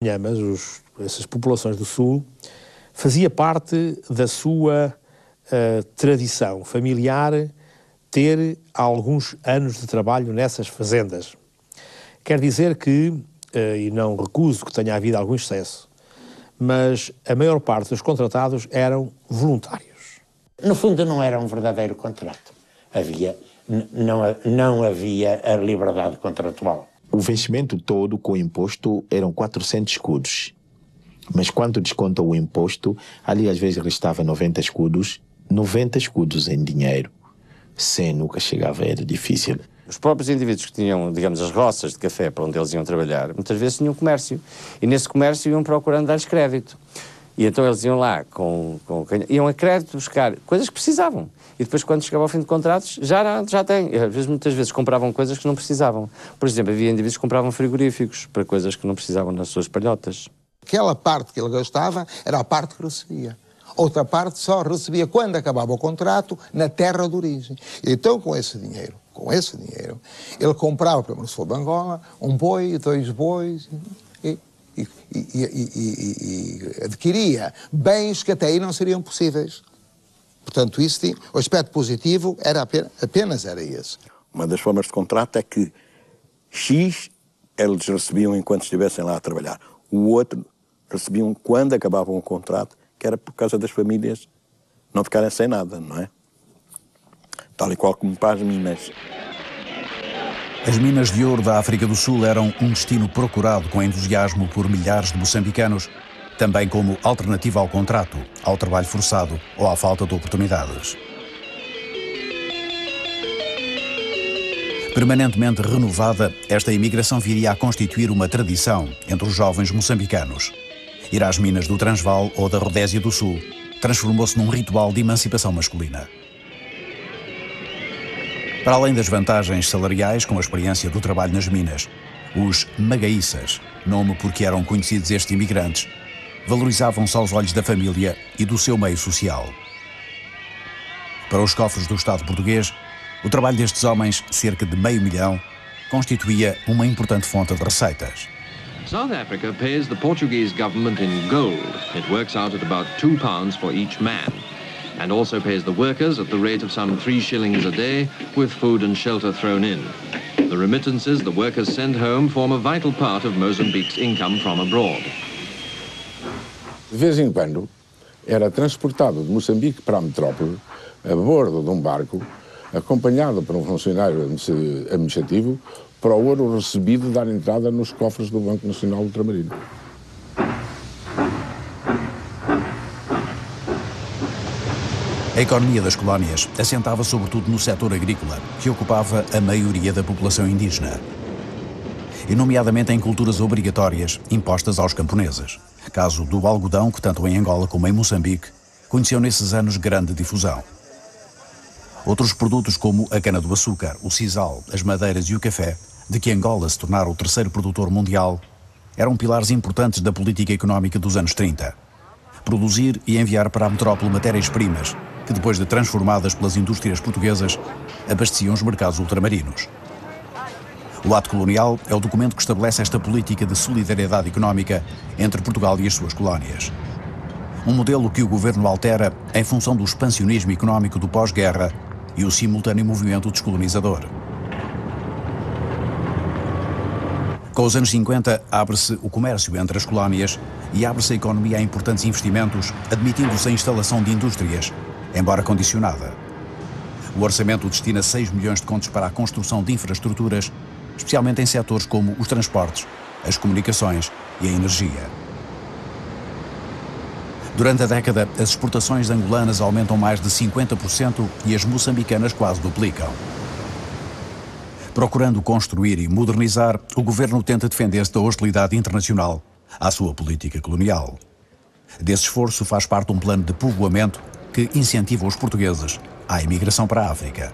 Mas essas populações do Sul fazia parte da sua tradição familiar ter alguns anos de trabalho nessas fazendas. Quer dizer que, e não recuso que tenha havido algum excesso, mas a maior parte dos contratados eram voluntários. No fundo não era um verdadeiro contrato. Não havia a liberdade contratual. O vencimento todo com o imposto eram 400 escudos. Mas quando desconta o imposto, ali às vezes restava 90 escudos em dinheiro. 100 nunca chegava, era difícil. Os próprios indivíduos que tinham, digamos, as roças de café para onde eles iam trabalhar, muitas vezes tinham comércio. E nesse comércio iam procurando dar-lhes crédito. E então eles iam lá, iam a crédito buscar coisas que precisavam. E depois, quando chegava ao fim de contratos, já têm. Muitas vezes compravam coisas que não precisavam. Por exemplo, havia indivíduos que compravam frigoríficos para coisas que não precisavam nas suas palhotas. Aquela parte que ele gastava era a parte que recebia. Outra parte só recebia quando acabava o contrato na terra de origem. Então, com esse dinheiro, ele comprava, primeiro se for de Angola, um boi, 2 bois e adquiria bens que até aí não seriam possíveis. Portanto, o aspecto positivo era apenas esse. Uma das formas de contrato é que X eles recebiam enquanto estivessem lá a trabalhar. O outro recebiam quando acabavam o contrato, que era por causa das famílias não ficarem sem nada, não é? Tal e qual como para as minas. As minas de ouro da África do Sul eram um destino procurado com entusiasmo por milhares de moçambicanos, também como alternativa ao contrato, ao trabalho forçado ou à falta de oportunidades. Permanentemente renovada, esta imigração viria a constituir uma tradição entre os jovens moçambicanos. Ir às minas do Transvaal ou da Rodésia do Sul transformou-se num ritual de emancipação masculina. Para além das vantagens salariais com a experiência do trabalho nas minas, os magaíças, nome porque eram conhecidos estes imigrantes, valorizavam-se aos olhos da família e do seu meio social. Para os cofres do Estado português, o trabalho destes homens, cerca de $500 000, constituía uma importante fonte de receitas. South Africa pays the Portuguese government in gold. It works out at about £2 for each man, and also pays the workers at the rate of some 3 shillings a day, with food and shelter thrown in. The remittances the workers send home form a vital part of Mozambique's income from abroad. De vez em quando, era transportado de Moçambique para a metrópole, a bordo de um barco, acompanhado por um funcionário administrativo, para o ouro recebido dar entrada nos cofres do Banco Nacional Ultramarino. A economia das colónias assentava sobretudo no setor agrícola, que ocupava a maioria da população indígena, e nomeadamente em culturas obrigatórias impostas aos camponeses. Caso do algodão, que tanto em Angola como em Moçambique conheceu nesses anos grande difusão. Outros produtos como a cana-do-açúcar, o sisal, as madeiras e o café, de que Angola se tornara o 3º produtor mundial, eram pilares importantes da política económica dos anos 30. Produzir e enviar para a metrópole matérias-primas, que depois de transformadas pelas indústrias portuguesas, abasteciam os mercados ultramarinos. O Ato Colonial é o documento que estabelece esta política de solidariedade económica entre Portugal e as suas colónias. Um modelo que o governo altera em função do expansionismo económico do pós-guerra e o simultâneo movimento descolonizador. Com os anos 50, abre-se o comércio entre as colónias e abre-se a economia a importantes investimentos, admitindo-se a instalação de indústrias, embora condicionada. O orçamento destina 6 milhões de contos para a construção de infraestruturas, especialmente em setores como os transportes, as comunicações e a energia. Durante a década, as exportações angolanas aumentam mais de 50% e as moçambicanas quase duplicam. Procurando construir e modernizar, o governo tenta defender-se da hostilidade internacional à sua política colonial. Desse esforço faz parte um plano de povoamento que incentiva os portugueses à imigração para a África.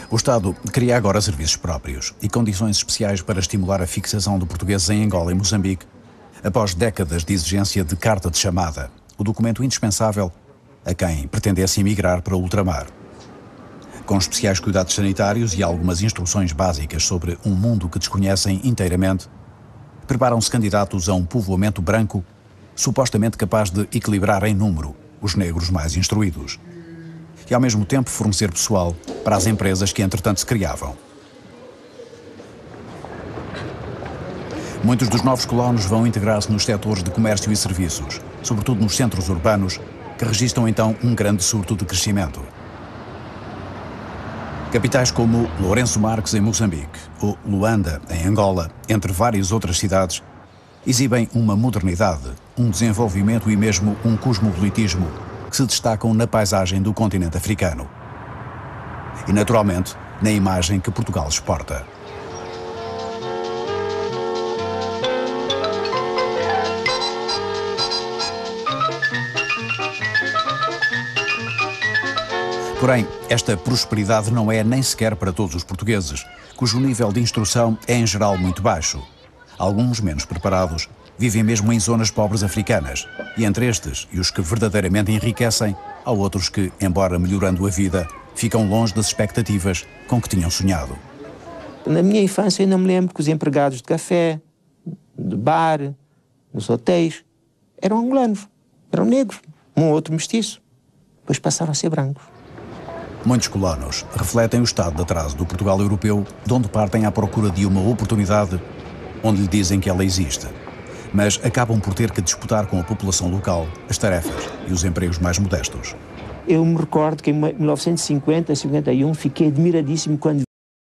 O Estado cria agora serviços próprios e condições especiais para estimular a fixação de portugueses em Angola e Moçambique, após décadas de exigência de carta de chamada, o documento indispensável a quem pretendesse emigrar para o ultramar. Com especiais cuidados sanitários e algumas instruções básicas sobre um mundo que desconhecem inteiramente, preparam-se candidatos a um povoamento branco, supostamente capaz de equilibrar em número os negros mais instruídos e, ao mesmo tempo, fornecer pessoal para as empresas que, entretanto, se criavam. Muitos dos novos colonos vão integrar-se nos setores de comércio e serviços, sobretudo nos centros urbanos, que registram então um grande surto de crescimento. Capitais como Lourenço Marques, em Moçambique, ou Luanda, em Angola, entre várias outras cidades, exibem uma modernidade, um desenvolvimento e mesmo um cosmopolitismo que se destacam na paisagem do continente africano. E, naturalmente, na imagem que Portugal exporta. Porém, esta prosperidade não é nem sequer para todos os portugueses, cujo nível de instrução é em geral muito baixo. Alguns, menos preparados, vivem mesmo em zonas pobres africanas, e entre estes e os que verdadeiramente enriquecem, há outros que, embora melhorando a vida, ficam longe das expectativas com que tinham sonhado. Na minha infância eu não me lembro que os empregados de café, de bar, nos hotéis, eram angolanos, eram negros, um ou outro mestiço. Depois passaram a ser brancos. Muitos colonos refletem o estado de atraso do Portugal europeu, de onde partem à procura de uma oportunidade onde lhe dizem que ela existe. Mas acabam por ter que disputar com a população local as tarefas e os empregos mais modestos. Eu me recordo que em 1950, 51, fiquei admiradíssimo quando